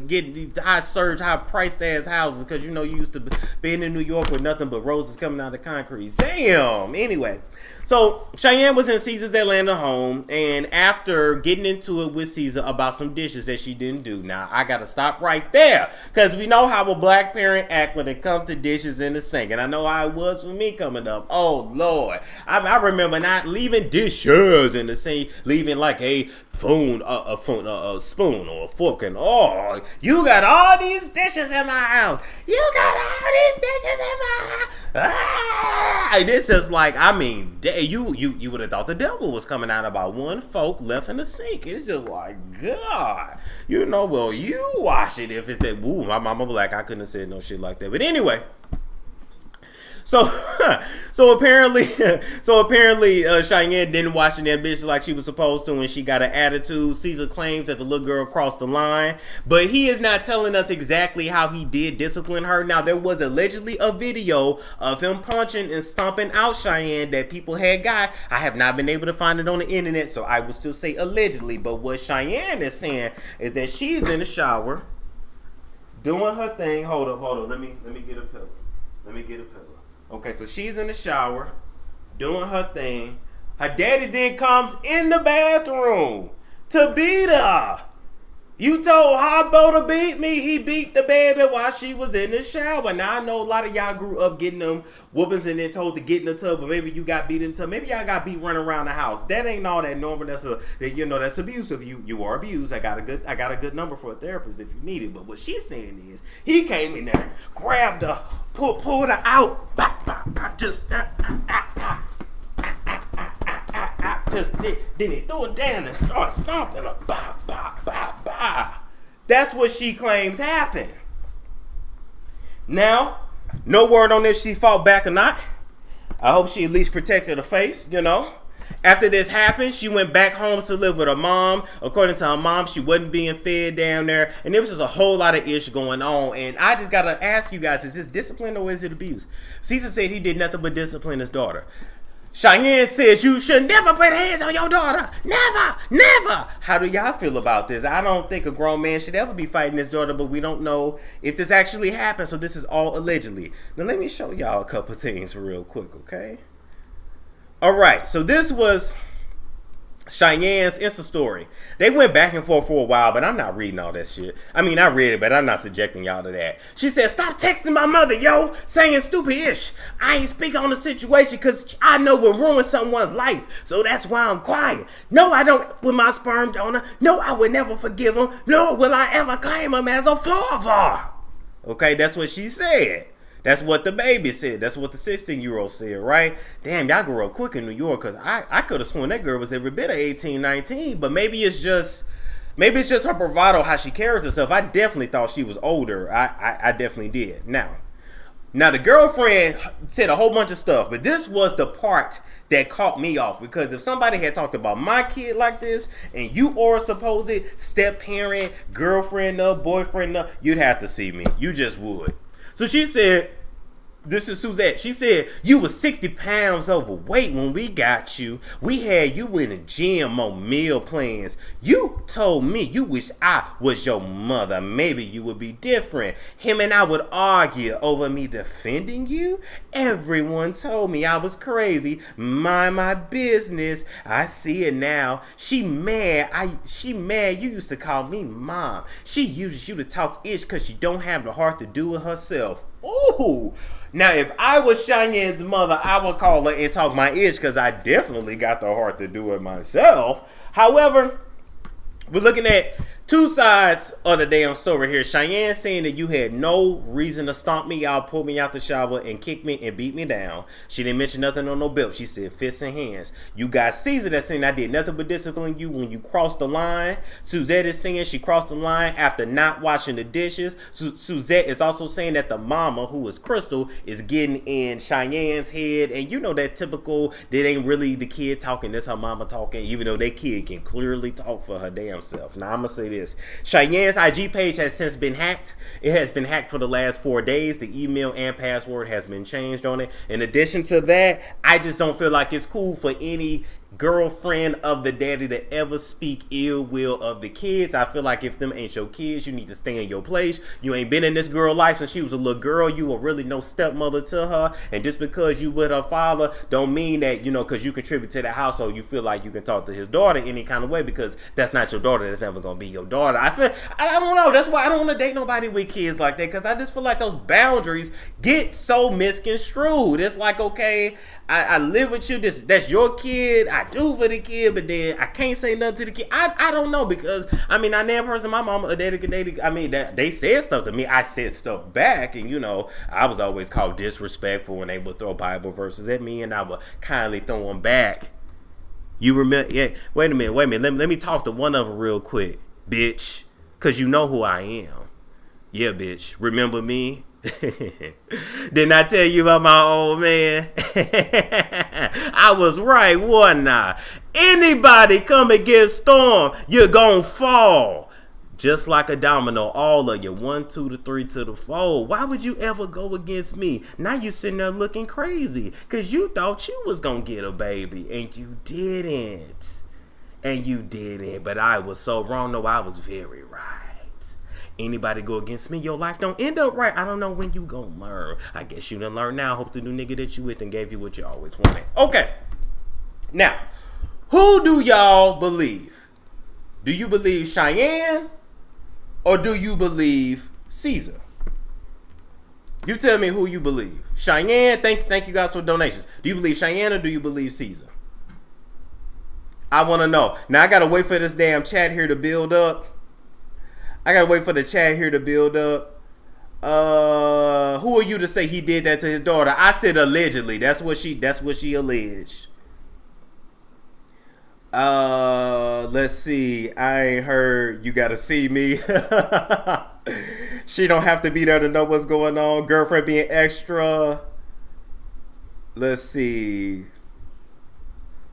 getting these high surge, high priced ass houses because you used to being in New York with nothing but roses coming out of concrete. Damn. Anyway, so Cheyenne was in Cesar's Atlanta home, and after getting into it with Cesar about some dishes that she didn't do. Now I gotta stop right there because we know how a black parent act when it comes to dishes in the sink, and I know how it was for me coming up. Oh Lord, I remember not leaving dishes in the sink, leaving like a spoon or a fork, and oh, you got all these dishes in my house. You got all these dishes in my house. Ah! It's just like, I mean, you would have thought the devil was coming out about one fork left in the sink. It's just like, God, well, you wash it if it's that. Ooh, my mama black. I couldn't have said no shit like that. But anyway, So, so apparently, Cheyenne didn't watch the damn bitch like she was supposed to, and she got an attitude. Cesar claims that the little girl crossed the line, but he is not telling us exactly how he did discipline her. Now, there was allegedly a video of him punching and stomping out Cheyenne that people had got. I have not been able to find it on the internet, so I will still say allegedly. But what Cheyenne is saying is that she's in the shower doing her thing. Hold up. Let me get a pillow. Okay, so she's in the shower doing her thing. Her daddy then comes in the bathroom to beat her. You told Hobbo to beat me. He beat the baby while she was in the shower. Now, I know a lot of y'all grew up getting them whoopings and then told to get in the tub, but maybe you got beat in the tub. Maybe y'all got beat running around the house. That ain't all that normal. That's abusive. You are abused. I got a good number for a therapist if you need it. But what she's saying is he came in there, grabbed her, pulled her out, then he threw it down and started stomping her. That's what she claims happened. Now, no word on if she fought back or not. I hope she at least protected her face, you know. After this happened, she went back home to live with her mom. According to her mom, she wasn't being fed down there. And there was just a whole lot of ish going on. And I just got to ask you guys, is this discipline or is it abuse? Cesar said he did nothing but discipline his daughter. Cheyenne says you should never put hands on your daughter. Never. How do y'all feel about this? I don't think a grown man should ever be fighting his daughter, but we don't know if this actually happened. So this is all allegedly. Now let me show y'all a couple things real quick, okay? All right, so this was Cheyenne's Insta story. They went back and forth for a while, but I'm not reading all that shit. I mean, I read it, but I'm not subjecting y'all to that. She said, stop texting my mother, yo, saying stupid ish. I ain't speak on the situation because I know we'll ruin someone's life, so that's why I'm quiet. No, I don't with my sperm donor. No, I would never forgive him. Nor will I ever claim him as a father. Okay, that's what she said. That's what the baby said. That's what the 16-year-old said, right? Damn, y'all grew up quick in New York, because I could have sworn that girl was every bit of 18, 19, but maybe it's just her bravado, how she carries herself. I definitely thought she was older. I definitely did. Now the girlfriend said a whole bunch of stuff, but this was the part that caught me off, because if somebody had talked about my kid like this, and you or a supposed step-parent, girlfriend, boyfriend, you'd have to see me. You just would. So she said, this is Suzette. She said, you was 60 pounds overweight when we got you. We had you in the gym on meal plans. You told me you wish I was your mother. Maybe you would be different. Him and I would argue over me defending you. Everyone told me I was crazy. Mind my business. I see it now. She mad. You used to call me mom. She uses you to talk ish because she don't have the heart to do it herself. Ooh. Now, if I was Cheyenne's mother, I would call her and talk my ish, because I definitely got the heart to do it myself. However, we're looking at two sides of the damn story here. Cheyenne saying that you had no reason to stomp me out, pull me out the shower, and kick me and beat me down. She didn't mention nothing on no belt. She said fists and hands. You got Cesar that's saying I did nothing but discipline you when you crossed the line. Suzette is saying she crossed the line after not washing the dishes. Suzette is also saying that the mama, who is Crystal, is getting in Cheyenne's head. And you know that typical, that ain't really the kid talking, that's her mama talking, even though that kid can clearly talk for her damn self. Now, I'm going to say this. Cheyenne's IG page has since been hacked. It has been hacked for the last 4 days. The email and password has been changed on it. In addition to that, I just don't feel like it's cool for any girlfriend of the daddy to ever speak ill will of the kids. I feel like if them ain't your kids, you need to stay in your place. You ain't been in this girl's life since she was a little girl. You were really no stepmother to her, and just because you with her father don't mean that, you know, because you contribute to the household, you feel like you can talk to his daughter any kind of way, because that's not your daughter. That's never gonna be your daughter. I don't know. That's why I don't want to date nobody with kids like that, because I just feel like those boundaries get so misconstrued. It's like, okay, I live with you. That's your kid. I do for the kid, but then I can't say nothing to the kid. I don't know, because I mean, I damn person, my mama, I mean, that they said stuff to me. I said stuff back, and you know, I was always called disrespectful when they would throw Bible verses at me, and I would kindly throw them back. You remember? Yeah. Wait a minute. Let me talk to one of them real quick, bitch, because you know who I am. Yeah, bitch. Remember me? Didn't I tell you about my old man? I was right, wasn't I? Anybody come against Storm, you're gonna fall. Just like a domino, all of you. 1, 2 to 3 to the 4. Why would you ever go against me? Now you sitting there looking crazy because you thought you was gonna get a baby and you didn't. And you didn't. But I was so wrong. No, I was very right. Anybody go against me, your life don't end up right. I don't know when you gonna learn. I guess you done learn now. Hope the new nigga that you with and gave you what you always wanted. Okay. Now, who do y'all believe? Do you believe Cheyenne? Or do you believe Cesar? You tell me who you believe. Cheyenne, thank you guys for donations. Do you believe Cheyenne or do you believe Cesar? I want to know. Now, I got to wait for this damn chat here to build up. Who are you to say he did that to his daughter? I said allegedly. That's what she alleged. Let's see. I ain't heard you gotta see me. She don't have to be there to know what's going on. Girlfriend being extra. Let's see.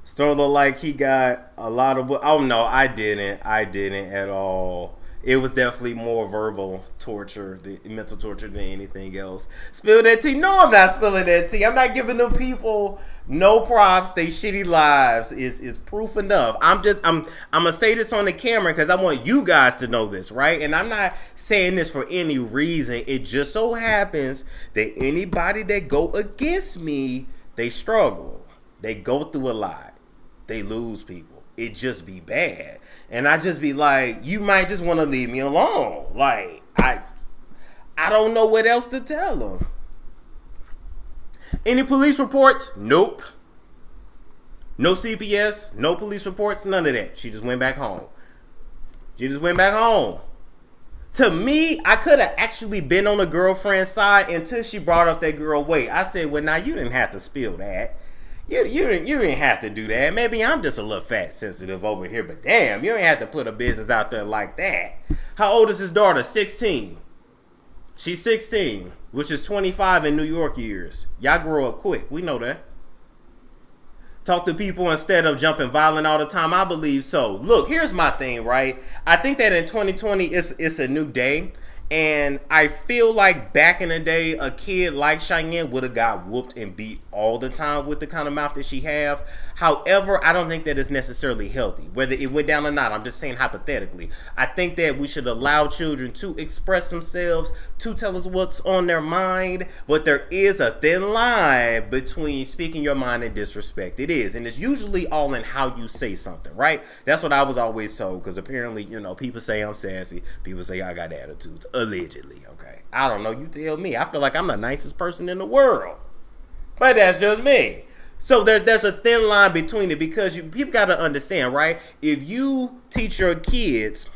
Storm look like he got a lot of... Oh, no, I didn't at all. It was definitely more verbal torture, mental torture than anything else. Spill that tea? No, I'm not spilling that tea. I'm not giving them people no props. They shitty lives is proof enough. I'm gonna say this on the camera because I want you guys to know this, right? And I'm not saying this for any reason. It just so happens that anybody that go against me, they struggle. They go through a lot. They lose people. It just be bad. And I just be like, you might just want to leave me alone. Like, I don't know what else to tell them. Any police reports? Nope. No CPS, no police reports, none of that. She just went back home. To me, I could have actually been on the girlfriend's side until she brought up that girl weight. I said, well, now you didn't have to spill that. You didn't have to do that. Maybe I'm just a little fat sensitive over here, but damn, you ain't have to put a business out there like that. How old is his daughter? 16. She's 16, which is 25 in New York years. Y'all grow up quick. We know that. Talk to people instead of jumping violent all the time. I believe so. Look, here's my thing, right? I think that in 2020, it's a new day. And I feel like back in the day, a kid like Cheyenne would have got whooped and beat all the time with the kind of mouth that she have. However, I don't think that is necessarily healthy. Whether it went down or not, I'm just saying hypothetically. I think that we should allow children to express themselves, to tell us what's on their mind. But there is a thin line between speaking your mind and disrespect. It is. And it's usually all in how you say something, right? That's what I was always told. Because apparently, you know, people say I'm sassy. People say I got attitudes. Allegedly, okay? I don't know. You tell me. I feel like I'm the nicest person in the world. But that's just me. So there's a thin line between it because people got to understand, right? If you teach your kids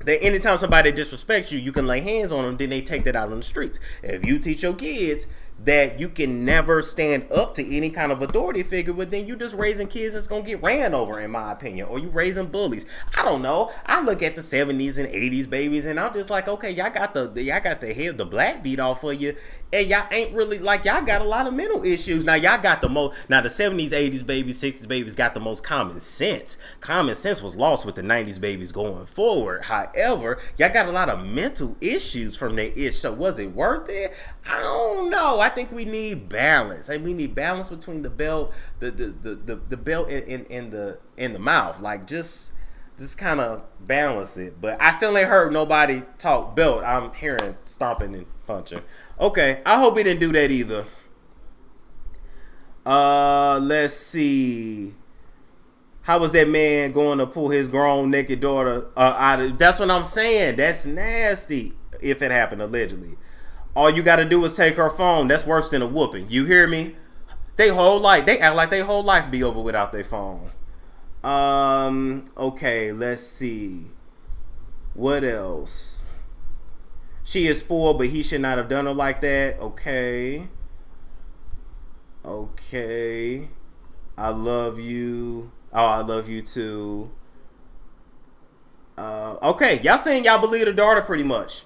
that anytime somebody disrespects you, you can lay hands on them, then they take that out on the streets. If you teach your kids that you can never stand up to any kind of authority figure, but then you just raising kids that's gonna get ran over, in my opinion, or you raising bullies. I don't know. I look at the 70s and 80s babies, and I'm just like, okay, y'all got the black beat off of you, and y'all ain't really like y'all got a lot of mental issues. Now y'all got the most. Now the 70s, 80s babies, 60s babies got the most common sense. Common sense was lost with the 90s babies going forward. However, y'all got a lot of mental issues from that ish. So was it worth it? I don't know. I think we need balance. And we need balance between the belt, the belt in the mouth. Like just kind of balance it. But I still ain't heard nobody talk belt. I'm hearing stomping and punching. Okay, I hope he didn't do that either. Let's see. How was that man going to pull his grown naked daughter out of? That's what I'm saying. That's nasty. If it happened allegedly. All you got to do is take her phone. That's worse than a whooping. You hear me? They act like their whole life be over without their phone. Okay, let's see. What else? She is spoiled, but he should not have done her like that. Okay. I love you. Oh, I love you too. Okay, y'all saying y'all believe the daughter pretty much.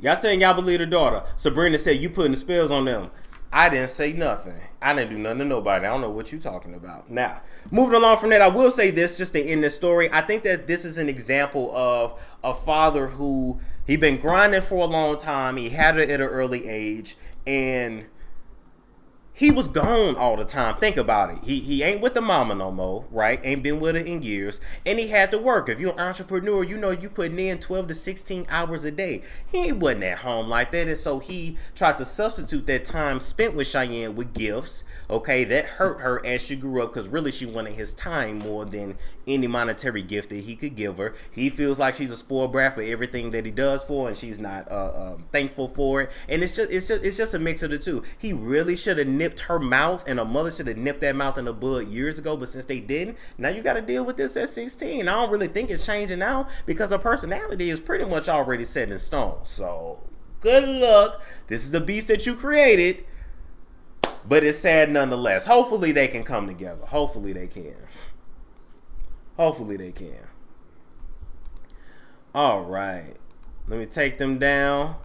Y'all saying y'all believe the daughter. Sabrina said you putting the spells on them. I didn't say nothing. I didn't do nothing to nobody. I don't know what you talking about. Now, moving along from that, I will say this just to end this story. I think that this is an example of a father who he been grinding for a long time. He had it at an early age, and he was gone all the time. Think about it. He ain't with the mama no more, right? Ain't been with her in years. And he had to work. If you're an entrepreneur, you know you putting in 12 to 16 hours a day. He wasn't at home like that. And so he tried to substitute that time spent with Cheyenne with gifts. Okay, that hurt her as she grew up because really she wanted his time more than any monetary gift that he could give her. He feels like she's a spoiled brat for everything that he does for her, and she's not thankful for it. And it's just a mix of the two. He really should have nipped her mouth, and her mother should have nipped that mouth in the bud years ago, but since they didn't, now you got to deal with this at 16. I don't really think it's changing now because her personality is pretty much already set in stone. So good luck. This is the beast that you created, but it's sad nonetheless. Hopefully they can come together. Hopefully they can. Hopefully they can. All right. Let me take them down.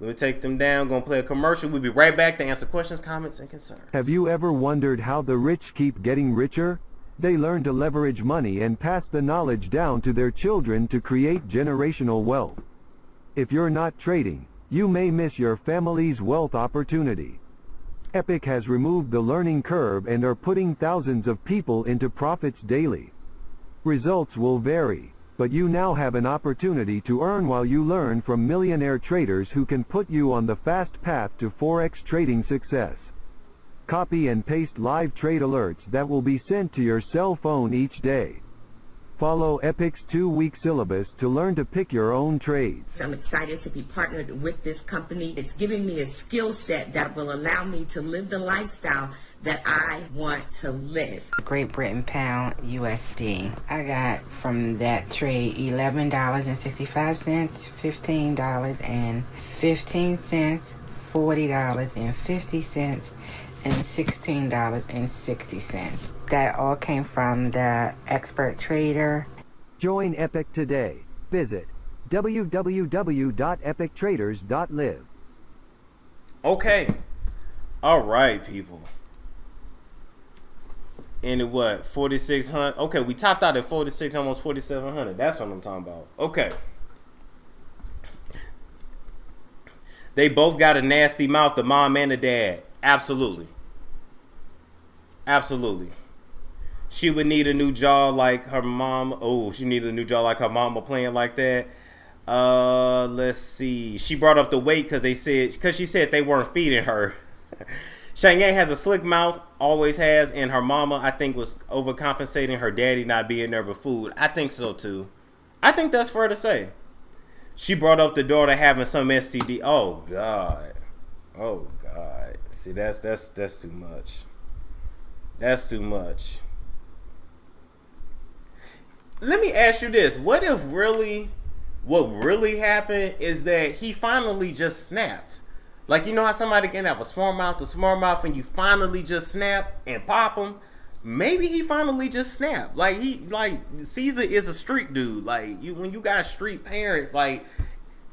Gonna play a commercial. We'll be right back to answer questions, comments, and concerns. Have you ever wondered how the rich keep getting richer? They learn to leverage money and pass the knowledge down to their children to create generational wealth. If you're not trading, you may miss your family's wealth opportunity. Epic has removed the learning curve and are putting thousands of people into profits daily. Results will vary, but you now have an opportunity to earn while you learn from millionaire traders who can put you on the fast path to Forex trading success. Copy and paste live trade alerts that will be sent to your cell phone each day. Follow Epic's 2-week syllabus to learn to pick your own trades. I'm excited to be partnered with this company. It's giving me a skill set that will allow me to live the lifestyle that I want to live. Great Britain pound USD. I got from that trade $11.65, $15.15, $40.50, and $16.60. That all came from the expert trader. Join Epic today. Visit www.epictraders.live. Okay. All right, people. And it what? 4,600. Okay, we topped out at 46, almost 4,700. That's what I'm talking about. Okay. They both got a nasty mouth, the mom and the dad. Absolutely. Absolutely. She would need a new jaw like her mom. Oh, she needed a new jaw like her mama playing like that. Let's see. She brought up the weight because she said they weren't feeding her. Cheyenne has a slick mouth, always has, and her mama, I think, was overcompensating her daddy not being there with food. I think so, too. I think that's fair to say. She brought up the daughter having some STD. Oh, God. Oh, God. See, that's too much. That's too much. Let me ask you this. What really happened is that he finally just snapped? Like, you know how somebody can have a smart mouth, and you finally just snap and pop them? Maybe he finally just snapped. Like, Cesar is a street dude. Like, when you got street parents, like,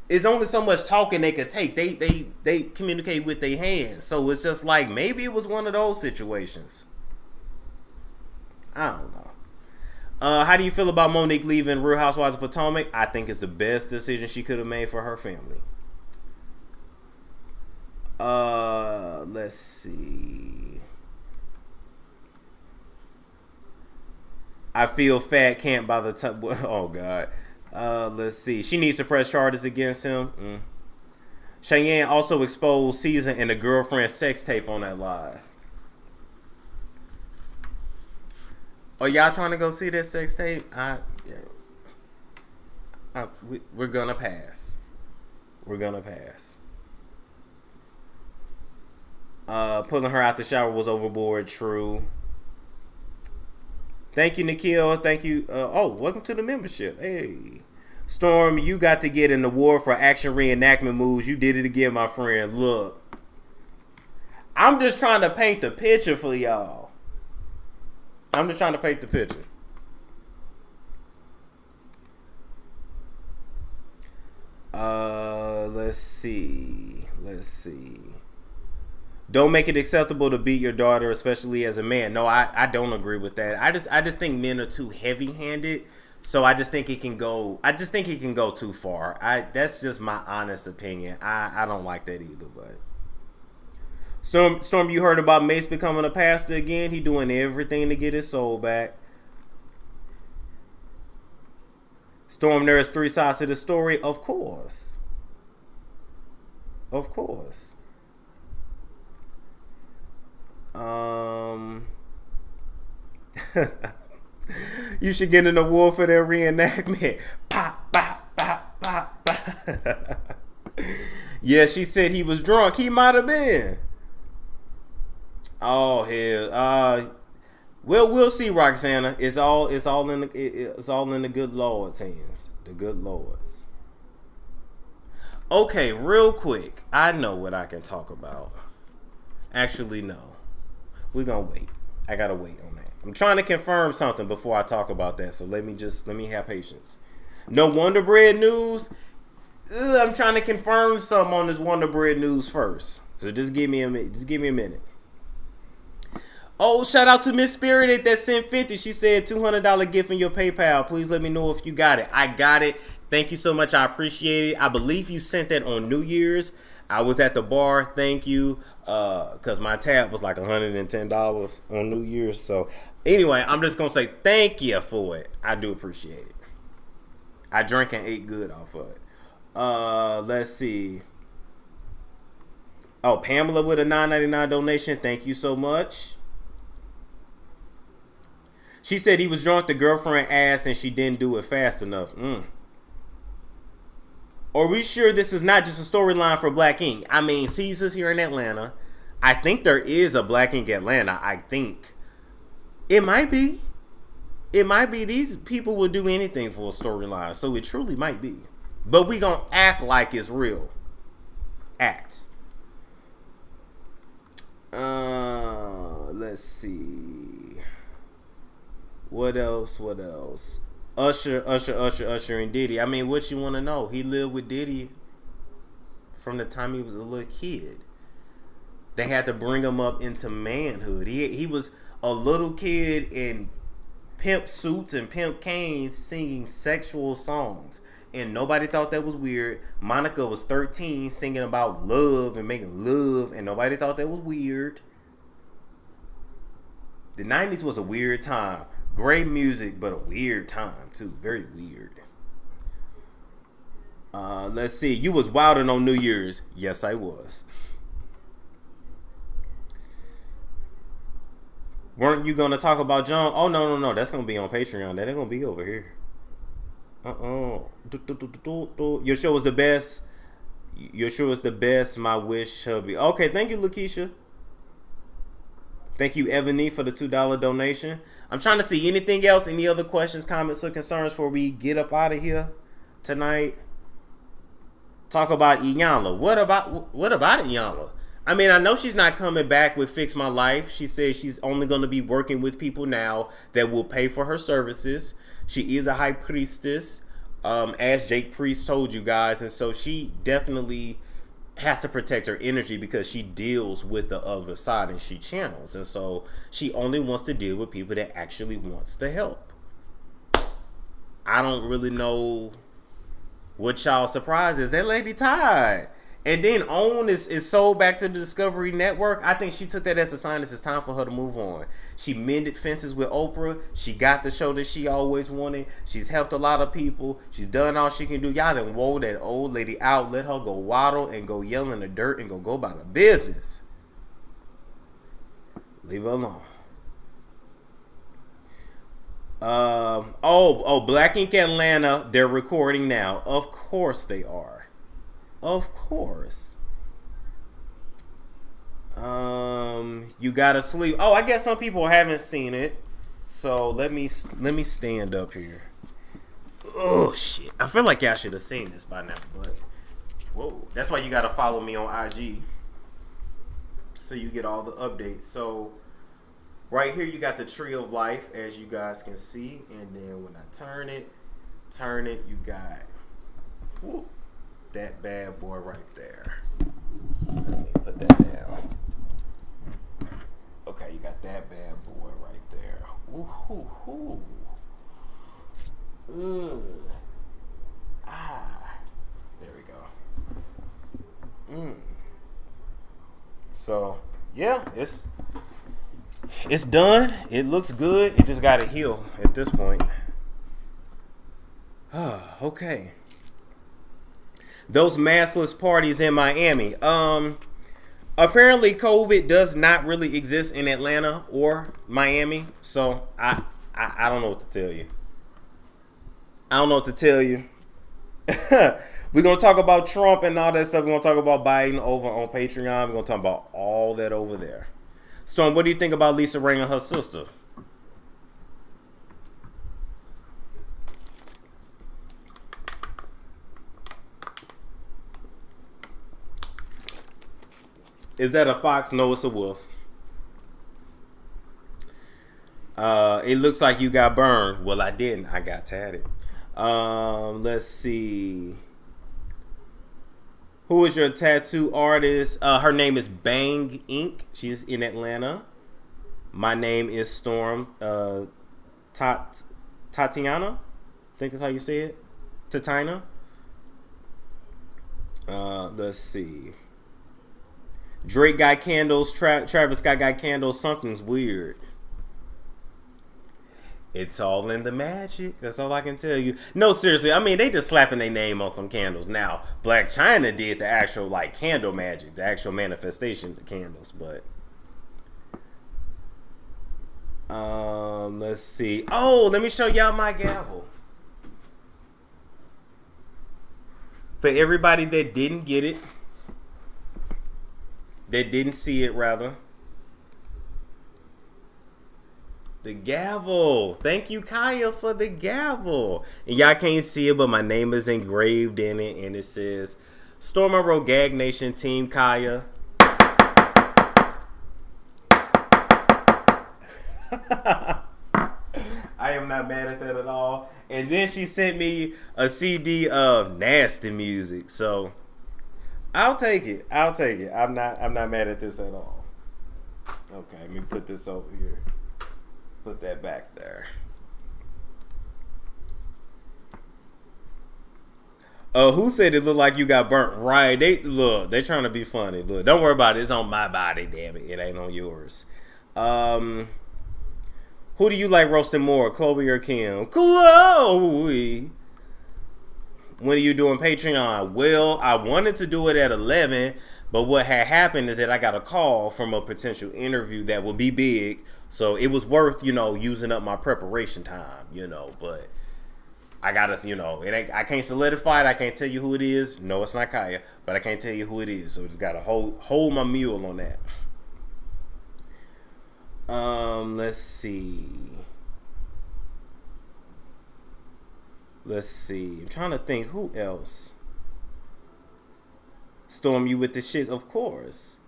it's only so much talking they could take. They communicate with their hands. So it's just like, maybe it was one of those situations. I don't know. How do you feel about Monique leaving Real Housewives of Potomac? I think it's the best decision she could have made for her family. Let's see. I feel fat can't by the time. Oh, God. Let's see. She needs to press charges against him. Cheyenne also exposed Cesar and the girlfriend sex tape on that live. Are y'all trying to go see that sex tape? We're gonna pass. We're gonna pass. Pulling her out the shower was overboard. True. Thank you, Nikhil. Thank you. Welcome to the membership. Hey. Storm, you got to get an award for action reenactment moves. You did it again, my friend. Look. I'm just trying to paint the picture for y'all. Let's Let's see. Don't make it acceptable to beat your daughter, especially as a man. No, I don't agree with that. I just think men are too heavy-handed. So I just think it can go. I just think it can go too far. That's just my honest opinion. I don't like that either. But Storm, you heard about Mace becoming a pastor again? He doing everything to get his soul back. Storm, there's 3 sides to the story. Of course. You should get an award for that reenactment. Pop, pop, pop, pop, pop. Yeah, she said he was drunk. He might have been. Oh hell. Well, we'll see, Roxana. It's all in the good Lord's hands. The good Lord's. Okay, real quick. I know what I can talk about. Actually, no. We're gonna wait. I gotta wait on that. I'm trying to confirm something before I talk about that. So let me have patience. No Wonder Bread news. I'm trying to confirm something on this Wonder Bread news first. So just give me a minute. Oh, shout out to Miss Spirited that sent 50. She said $200 gift in your PayPal. Please let me know if you got it. I got it. Thank you so much. I appreciate it. I believe you sent that on New Year's. I was at the bar. Thank you. Because my tab was like $110 on New Year's. So anyway, I'm just going to say thank you for it. I do appreciate it. I drank and ate good off of it. Let's see. Oh, Pamela with a $9.99 donation. Thank you so much. She said he was drunk, the girlfriend asked, and she didn't do it fast enough. Are we sure this is not just a storyline for Black Ink? I mean, Caesar's here in Atlanta. I think there is a Black Ink Atlanta. I think. It might be. It might be. These people will do anything for a storyline. So it truly might be. But we gonna act like it's real. Act. Let's see. What else? Usher and Diddy. I mean, what you want to know? He lived with Diddy from the time he was a little kid. They had to bring him up into manhood. He was a little kid in pimp suits and pimp canes singing sexual songs. And nobody thought that was weird. Monica was 13 singing about love and making love. And nobody thought that was weird. The 90s was a weird time. Great music, but a weird time too. Very weird. Let's see. You was wilding on New Year's. Yes, I was. Weren't you gonna talk about John? Oh no. That's gonna be on Patreon. That ain't gonna be over here. Your show was the best. Your show was the best. My wish, hubby. Okay, thank you, Lakeisha. Thank you, Ebony, for the $2 donation. I'm trying to see anything else, any other questions, comments, or concerns before we get up out of here tonight. Talk about Iyanla. What about Iyanla? I mean, I know she's not coming back with Fix My Life. She says she's only going to be working with people now that will pay for her services. She is a high priestess, as Jake Priest told you guys, and so she definitely has to protect her energy because she deals with the other side and she channels, and so she only wants to deal with people that actually wants to help. I don't really know what y'all's surprise is. That lady tired. And then OWN is sold back to the Discovery Network. I think she took that as a sign that it's time for her to move on. She mended fences with Oprah. She got the show that she always wanted. She's helped a lot of people. She's done all she can do. Y'all done wore that old lady out. Let her go waddle and go yell in the dirt and go about her business. Leave her alone. Black Ink Atlanta, they're recording now. Of course they are. Of course. You gotta sleep. Oh, I guess some people haven't seen it. So let me stand up here. Oh shit. I feel like y'all should have seen this by now, but whoa. That's why you gotta follow me on IG. So you get all the updates. So right here you got the Tree of Life, as you guys can see. And then when I turn it, you got whoop. that bad boy right there. Let me put that down. Okay, you got that bad boy right there. Ooh, hoo, hoo. Ugh. Ah. There we go. So, yeah, it's done. It looks good. It just got to heal at this point. Okay. Those maskless parties in Miami. Apparently COVID does not really exist in Atlanta or Miami. So I don't know what to tell you. I don't know what to tell you. We're going to talk about Trump and all that stuff. We're going to talk about Biden over on Patreon. We're going to talk about all that over there. Storm, what do you think about Lisa Ring and her sister? Is that a fox? No, it's a wolf. It looks like you got burned. Well, I didn't. I got tatted. Let's see. Who is your tattoo artist? Her name is Bang Inc. She's in Atlanta. My name is Storm Tatiana. I think that's how you say it. Tatina. Let's see. Drake got candles. Travis Scott got candles. Something's weird. It's all in the magic. That's all I can tell you. No, seriously. I mean, they just slapping their name on some candles. Now, Black China did the actual, like, candle magic. The actual manifestation of the candles. But, let's see. Oh, let me show y'all my gavel. For everybody that didn't get it. That didn't see it, rather. The gavel. Thank you, Kaya, for the gavel. And y'all can't see it, but my name is engraved in it. And it says, Storm Monroe Gag Nation Team Kaya. I am not mad at that at all. And then she sent me a CD of nasty music. So I'll take it. I'll take it. I'm not mad at this at all. Okay, let me put this over here. Put that back there. Who said it looked like you got burnt? Right. They're trying to be funny. Look, don't worry about it. It's on my body, damn it. It ain't on yours. Who do you like roasting more, Chloe or Kim? Chloe. When are you doing Patreon? Well, I wanted to do it at 11, but what had happened is that I got a call from a potential interview that would be big. So it was worth, using up my preparation time, but I gotta, I can't solidify it. I can't tell you who it is. No, it's not Kaya, but I can't tell you who it is. So I just gotta hold my mule on that. Let's see. I'm trying to think who else. Storm, you with the shits, of course.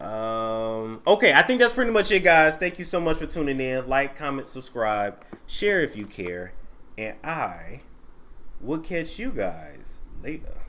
Okay, I think that's pretty much it, guys. Thank you so much for tuning in. Like, comment, subscribe, share if you care, and I will catch you guys later.